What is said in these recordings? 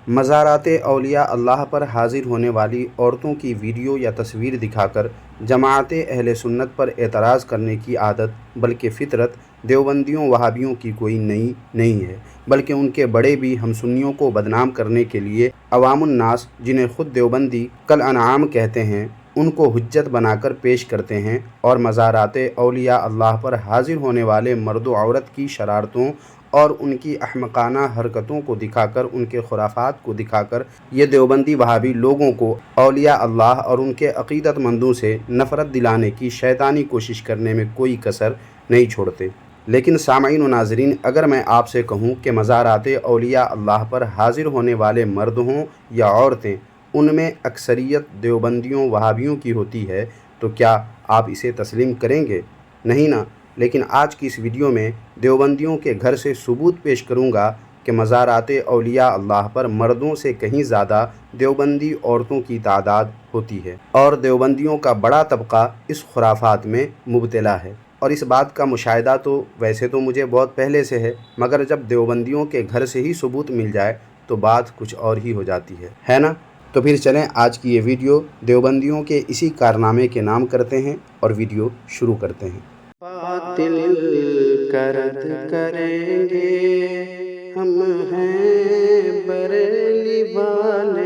مزارات اولیاء اللہ پر حاضر ہونے والی عورتوں کی ویڈیو یا تصویر دکھا کر جماعت اہل سنت پر اعتراض کرنے کی عادت بلکہ فطرت دیوبندیوں وہابیوں کی کوئی نئی نہیں ہے، بلکہ ان کے بڑے بھی ہم سنیوں کو بدنام کرنے کے لیے عوام الناس، جنہیں خود دیوبندی کالانعام کہتے ہیں، ان کو حجت بنا کر پیش کرتے ہیں اور مزارات اولیاء اللہ پر حاضر ہونے والے مرد و عورت کی شرارتوں اور ان کی احمقانہ حرکتوں کو دکھا کر، ان کے خرافات کو دکھا کر یہ دیوبندی وہابی لوگوں کو اولیاء اللہ اور ان کے عقیدت مندوں سے نفرت دلانے کی شیطانی کوشش کرنے میں کوئی کسر نہیں چھوڑتے۔ لیکن سامعین و ناظرین، اگر میں آپ سے کہوں کہ مزارات اولیاء اللہ پر حاضر ہونے والے مرد ہوں یا عورتیں، ان میں اکثریت دیوبندیوں وہابیوں کی ہوتی ہے، تو کیا آپ اسے تسلیم کریں گے؟ نہیں نا۔ لیکن آج کی اس ویڈیو میں دیوبندیوں کے گھر سے ثبوت پیش کروں گا کہ مزارات اولیاء اللہ پر مردوں سے کہیں زیادہ دیوبندی عورتوں کی تعداد ہوتی ہے، اور دیوبندیوں کا بڑا طبقہ اس خرافات میں مبتلا ہے۔ اور اس بات کا مشاہدہ تو ویسے تو مجھے بہت پہلے سے ہے، مگر جب دیوبندیوں کے گھر سے ہی ثبوت مل جائے تو بات کچھ اور ہی ہو جاتی ہے نا؟ تو پھر چلیں آج کی یہ ویڈیو دیوبندیوں کے اسی کارنامے کے نام کرتے ہیں اور ویڈیو شروع کرتے ہیں۔ باطل کرد کریں گے، ہم ہیں بریلی والے۔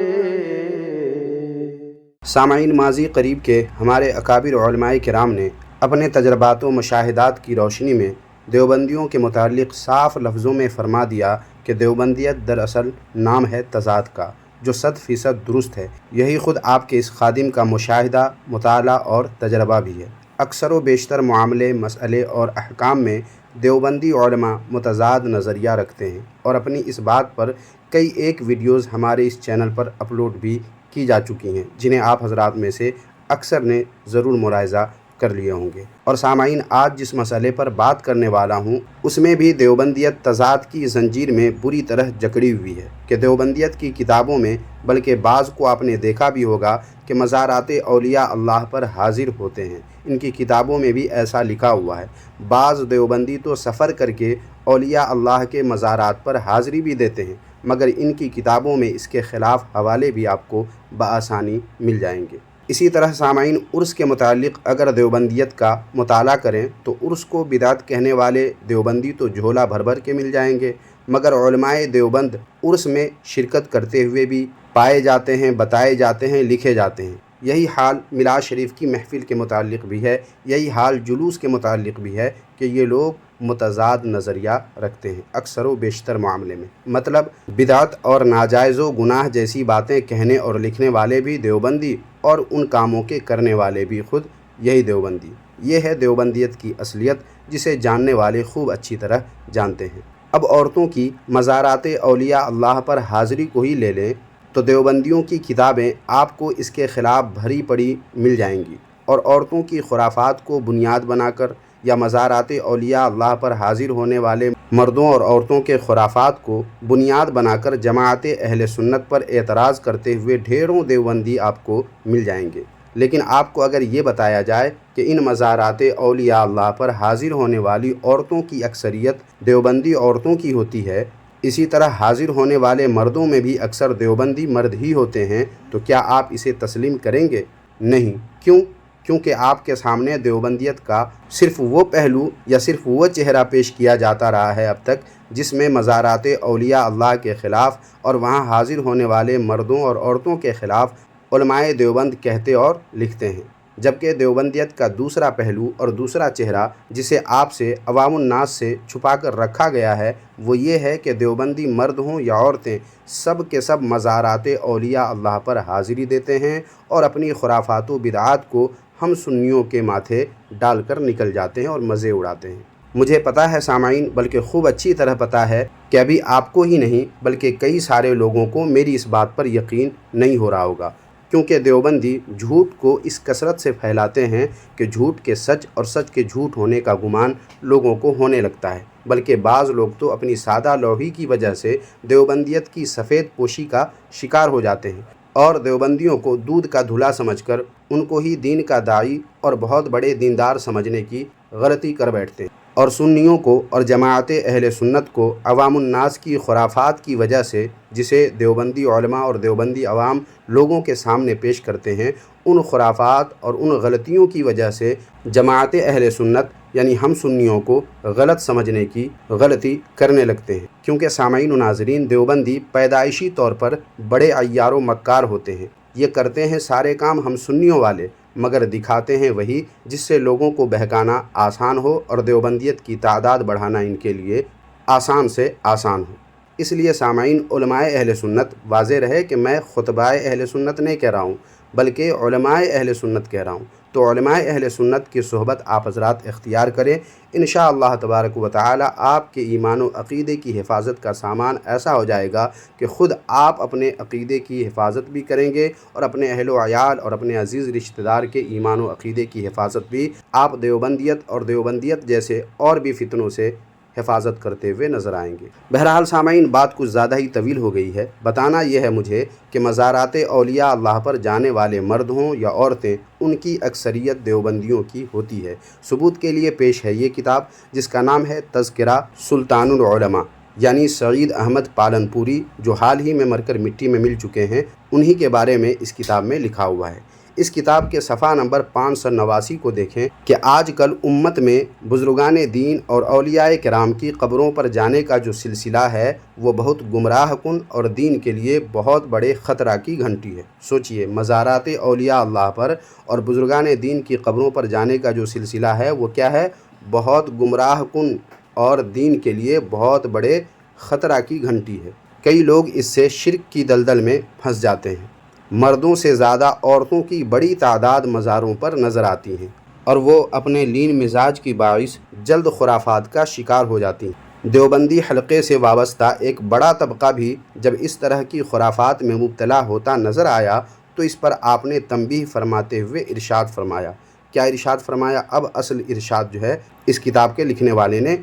سامعین، ماضی قریب کے ہمارے اکابر علماء کرام نے اپنے تجربات و مشاہدات کی روشنی میں دیوبندیوں کے متعلق صاف لفظوں میں فرما دیا کہ دیوبندیت دراصل نام ہے تضاد کا، جو 100% درست ہے۔ یہی خود آپ کے اس خادم کا مشاہدہ، مطالعہ اور تجربہ بھی ہے۔ اکثر و بیشتر معاملے، مسئلے اور احکام میں دیوبندی علماء متضاد نظریہ رکھتے ہیں، اور اپنی اس بات پر کئی ایک ویڈیوز ہمارے اس چینل پر اپلوڈ بھی کی جا چکی ہیں، جنہیں آپ حضرات میں سے اکثر نے ضرور ملاحظہ کر لیے ہوں گے۔ اور سامعین، آج جس مسئلے پر بات کرنے والا ہوں اس میں بھی دیوبندیت تضاد کی زنجیر میں بری طرح جکڑی ہوئی ہے کہ دیوبندیت کی کتابوں میں، بلکہ بعض کو آپ نے دیکھا بھی ہوگا کہ مزارات اولیاء اللہ پر حاضر ہوتے ہیں، ان کی کتابوں میں بھی ایسا لکھا ہوا ہے۔ بعض دیوبندی تو سفر کر کے اولیاء اللہ کے مزارات پر حاضری بھی دیتے ہیں، مگر ان کی کتابوں میں اس کے خلاف حوالے بھی آپ کو بآسانی مل جائیں گے۔ اسی طرح سامعین، عرس کے متعلق اگر دیوبندیت کا مطالعہ کریں تو عرس کو بدعت کہنے والے دیوبندی تو جھولا بھر بھر کے مل جائیں گے، مگر علماء دیوبند عرس میں شرکت کرتے ہوئے بھی پائے جاتے ہیں، بتائے جاتے ہیں، لکھے جاتے ہیں۔ یہی حال میلاد شریف کی محفل کے متعلق بھی ہے، یہی حال جلوس کے متعلق بھی ہے کہ یہ لوگ متضاد نظریہ رکھتے ہیں اکثر و بیشتر معاملے میں۔ مطلب بدعت اور ناجائز و گناہ جیسی باتیں کہنے اور لکھنے والے بھی دیوبندی، اور ان کاموں کے کرنے والے بھی خود یہی دیوبندی۔ یہ ہے دیوبندیت کی اصلیت، جسے جاننے والے خوب اچھی طرح جانتے ہیں۔ اب عورتوں کی مزارات اولیاء اللہ پر حاضری کو ہی لے لیں تو دیوبندیوں کی کتابیں آپ کو اس کے خلاف بھری پڑی مل جائیں گی، اور عورتوں کی خرافات کو بنیاد بنا کر یا مزارات اولیاء اللہ پر حاضر ہونے والے مردوں اور عورتوں کے خرافات کو بنیاد بنا کر جماعت اہل سنت پر اعتراض کرتے ہوئے ڈھیروں دیوبندی آپ کو مل جائیں گے۔ لیکن آپ کو اگر یہ بتایا جائے کہ ان مزارات اولیاء اللہ پر حاضر ہونے والی عورتوں کی اکثریت دیوبندی عورتوں کی ہوتی ہے، اسی طرح حاضر ہونے والے مردوں میں بھی اکثر دیوبندی مرد ہی ہوتے ہیں، تو کیا آپ اسے تسلیم کریں گے؟ نہیں۔ کیوں؟ کیونکہ آپ کے سامنے دیوبندیت کا صرف وہ پہلو یا صرف وہ چہرہ پیش کیا جاتا رہا ہے اب تک، جس میں مزارات اولیاء اللہ کے خلاف اور وہاں حاضر ہونے والے مردوں اور عورتوں کے خلاف علماء دیوبند کہتے اور لکھتے ہیں، جبکہ دیوبندیت کا دوسرا پہلو اور دوسرا چہرہ جسے آپ سے، عوام الناس سے چھپا کر رکھا گیا ہے، وہ یہ ہے کہ دیوبندی مرد ہوں یا عورتیں، سب کے سب مزارات اولیاء اللہ پر حاضری دیتے ہیں اور اپنی خرافات و بدعات کو ہم سنیوں کے ماتھے ڈال کر نکل جاتے ہیں اور مزے اڑاتے ہیں۔ مجھے پتہ ہے سامعین، بلکہ خوب اچھی طرح پتہ ہے کہ ابھی آپ کو ہی نہیں بلکہ کئی سارے لوگوں کو میری اس بات پر یقین نہیں ہو رہا ہوگا، کیونکہ دیوبندی جھوٹ کو اس کثرت سے پھیلاتے ہیں کہ جھوٹ کے سچ اور سچ کے جھوٹ ہونے کا گمان لوگوں کو ہونے لگتا ہے، بلکہ بعض لوگ تو اپنی سادہ لوحی کی وجہ سے دیوبندیت کی سفید پوشی کا شکار ہو جاتے ہیں، اور دیوبندیوں کو دودھ کا دھلا سمجھ کر ان کو ہی دین کا داعی اور بہت بڑے دیندار سمجھنے کی غلطی کر بیٹھتے ہیں، اور سنیوں کو اور جماعت اہل سنت کو عوام الناس کی خرافات کی وجہ سے، جسے دیوبندی علماء اور دیوبندی عوام لوگوں کے سامنے پیش کرتے ہیں، ان خرافات اور ان غلطیوں کی وجہ سے جماعت اہل سنت یعنی ہم سنیوں کو غلط سمجھنے کی غلطی کرنے لگتے ہیں۔ کیونکہ سامعین و ناظرین، دیوبندی پیدائشی طور پر بڑے عیار و مکار ہوتے ہیں۔ یہ کرتے ہیں سارے کام ہم سنیوں والے، مگر دکھاتے ہیں وہی جس سے لوگوں کو بہکانا آسان ہو اور دیوبندیت کی تعداد بڑھانا ان کے لیے آسان سے آسان ہو۔ اس لیے سامعین، علماء اہل سنت، واضح رہے کہ میں خطبہ اہل سنت نہیں کہہ رہا ہوں بلکہ علماء اہل سنت کہہ رہا ہوں، تو علماء اہل سنت کی صحبت آپ حضرات اختیار کریں۔ انشاءاللہ تبارک و تعالی آپ کے ایمان و عقیدے کی حفاظت کا سامان ایسا ہو جائے گا کہ خود آپ اپنے عقیدے کی حفاظت بھی کریں گے اور اپنے اہل و عیال اور اپنے عزیز رشتہ دار کے ایمان و عقیدے کی حفاظت بھی آپ دیوبندیت اور دیوبندیت جیسے اور بھی فتنوں سے حفاظت کرتے ہوئے نظر آئیں گے۔ بہرحال سامعین، بات کچھ زیادہ ہی طویل ہو گئی ہے۔ بتانا یہ ہے مجھے کہ مزارات اولیاء اللہ پر جانے والے مرد ہوں یا عورتیں، ان کی اکثریت دیوبندیوں کی ہوتی ہے۔ ثبوت کے لیے پیش ہے یہ کتاب، جس کا نام ہے تذکرہ سلطان العلماء، یعنی سعید احمد پالنپوری، جو حال ہی میں مر کر مٹی میں مل چکے ہیں، انہی کے بارے میں اس کتاب میں لکھا ہوا ہے۔ اس کتاب کے صفحہ نمبر 589 کو دیکھیں کہ آج کل امت میں بزرگان دین اور اولیاء کرام کی قبروں پر جانے کا جو سلسلہ ہے، وہ بہت گمراہ کن اور دین کے لیے بہت بڑے خطرہ کی گھنٹی ہے۔ سوچئے، مزارات اولیاء اللہ پر اور بزرگان دین کی قبروں پر جانے کا جو سلسلہ ہے، وہ کیا ہے؟ بہت گمراہ کن اور دین کے لیے بہت بڑے خطرہ کی گھنٹی ہے۔ کئی لوگ اس سے شرک کی دلدل میں پھنس جاتے ہیں۔ مردوں سے زیادہ عورتوں کی بڑی تعداد مزاروں پر نظر آتی ہیں اور وہ اپنے لین مزاج کی باعث جلد خرافات کا شکار ہو جاتی ہیں۔ دیوبندی حلقے سے وابستہ ایک بڑا طبقہ بھی جب اس طرح کی خرافات میں مبتلا ہوتا نظر آیا تو اس پر آپ نے تنبیہ فرماتے ہوئے ارشاد فرمایا۔ کیا ارشاد فرمایا؟ اب اصل ارشاد جو ہے اس کتاب کے لکھنے والے نے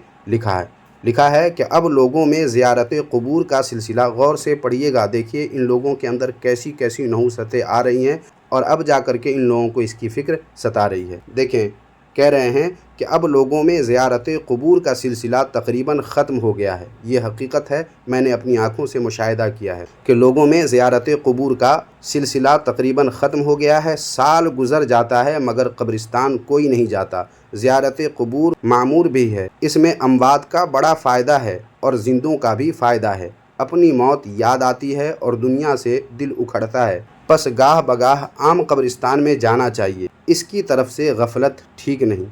لکھا ہے کہ اب لوگوں میں زیارت قبور کا سلسلہ، غور سے پڑھیے گا، دیکھیے ان لوگوں کے اندر کیسی کیسی نحوستیں آ رہی ہیں اور اب جا کر کے ان لوگوں کو اس کی فکر ستا رہی ہے۔ دیکھیں، کہہ رہے ہیں کہ اب لوگوں میں زیارت قبور کا سلسلہ تقریباً ختم ہو گیا ہے۔ یہ حقیقت ہے، میں نے اپنی آنکھوں سے مشاہدہ کیا ہے کہ لوگوں میں زیارت قبور کا سلسلہ تقریباً ختم ہو گیا ہے۔ سال گزر جاتا ہے مگر قبرستان کوئی نہیں جاتا۔ زیارت قبور معمور بھی ہے، اس میں اموات کا بڑا فائدہ ہے اور زندوں کا بھی فائدہ ہے۔ اپنی موت یاد آتی ہے اور دنیا سے دل اکھڑتا ہے، پس گاہ بگاہ عام قبرستان میں جانا چاہیے۔ اس کی طرف سے غفلت ٹھیک نہیں۔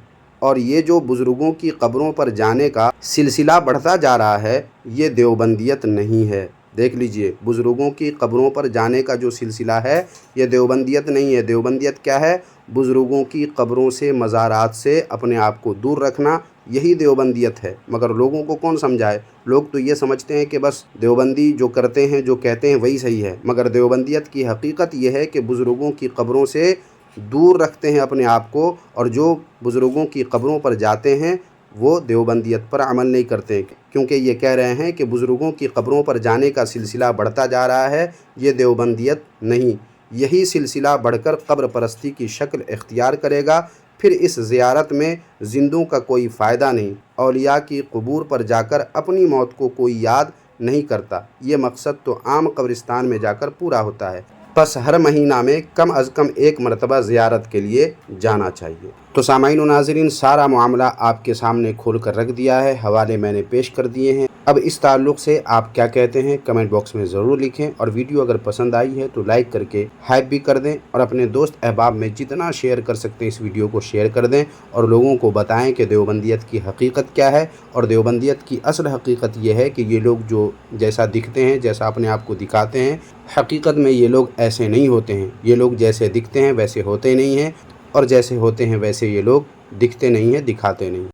اور یہ جو بزرگوں کی قبروں پر جانے کا سلسلہ بڑھتا جا رہا ہے، یہ دیوبندیت نہیں ہے۔ دیکھ لیجئے، بزرگوں کی قبروں پر جانے کا جو سلسلہ ہے، یہ دیوبندیت نہیں ہے۔ دیوبندیت کیا ہے؟ بزرگوں کی قبروں سے، مزارات سے اپنے آپ کو دور رکھنا، یہی دیوبندیت ہے۔ مگر لوگوں کو کون سمجھائے؟ لوگ تو یہ سمجھتے ہیں کہ بس دیوبندی جو کرتے ہیں، جو کہتے ہیں وہی صحیح ہے۔ مگر دیوبندیت کی حقیقت یہ ہے کہ بزرگوں کی قبروں سے دور رکھتے ہیں اپنے آپ کو، اور جو بزرگوں کی قبروں پر جاتے ہیں وہ دیوبندیت پر عمل نہیں کرتے، کیونکہ یہ کہہ رہے ہیں کہ بزرگوں کی قبروں پر جانے کا سلسلہ بڑھتا جا رہا ہے، یہ دیوبندیت نہیں۔ یہی سلسلہ بڑھ کر قبر پرستی کی شکل اختیار کرے گا، پھر اس زیارت میں زندوں کا کوئی فائدہ نہیں۔ اولیاء کی قبور پر جا کر اپنی موت کو کوئی یاد نہیں کرتا۔ یہ مقصد تو عام قبرستان میں جا کر پورا ہوتا ہے، پس ہر مہینہ میں کم از کم ایک مرتبہ زیارت کے لیے جانا چاہیے۔ تو سامعین و ناظرین، سارا معاملہ آپ کے سامنے کھول کر رکھ دیا ہے، حوالے میں نے پیش کر دیے ہیں۔ اب اس تعلق سے آپ کیا کہتے ہیں کمنٹ باکس میں ضرور لکھیں، اور ویڈیو اگر پسند آئی ہے تو لائک کر کے ہائپ بھی کر دیں، اور اپنے دوست احباب میں جتنا شیئر کر سکتے ہیں اس ویڈیو کو شیئر کر دیں، اور لوگوں کو بتائیں کہ دیوبندیت کی حقیقت کیا ہے۔ اور دیوبندیت کی اصل حقیقت یہ ہے کہ یہ لوگ جو جیسا دکھتے ہیں، جیسا اپنے آپ کو دکھاتے ہیں، حقیقت میں یہ لوگ ایسے نہیں ہوتے ہیں۔ یہ لوگ جیسے دکھتے ہیں ویسے ہوتے نہیں ہیں، اور جیسے ہوتے ہیں ویسے یہ لوگ دکھتے نہیں ہیں، دکھاتے نہیں۔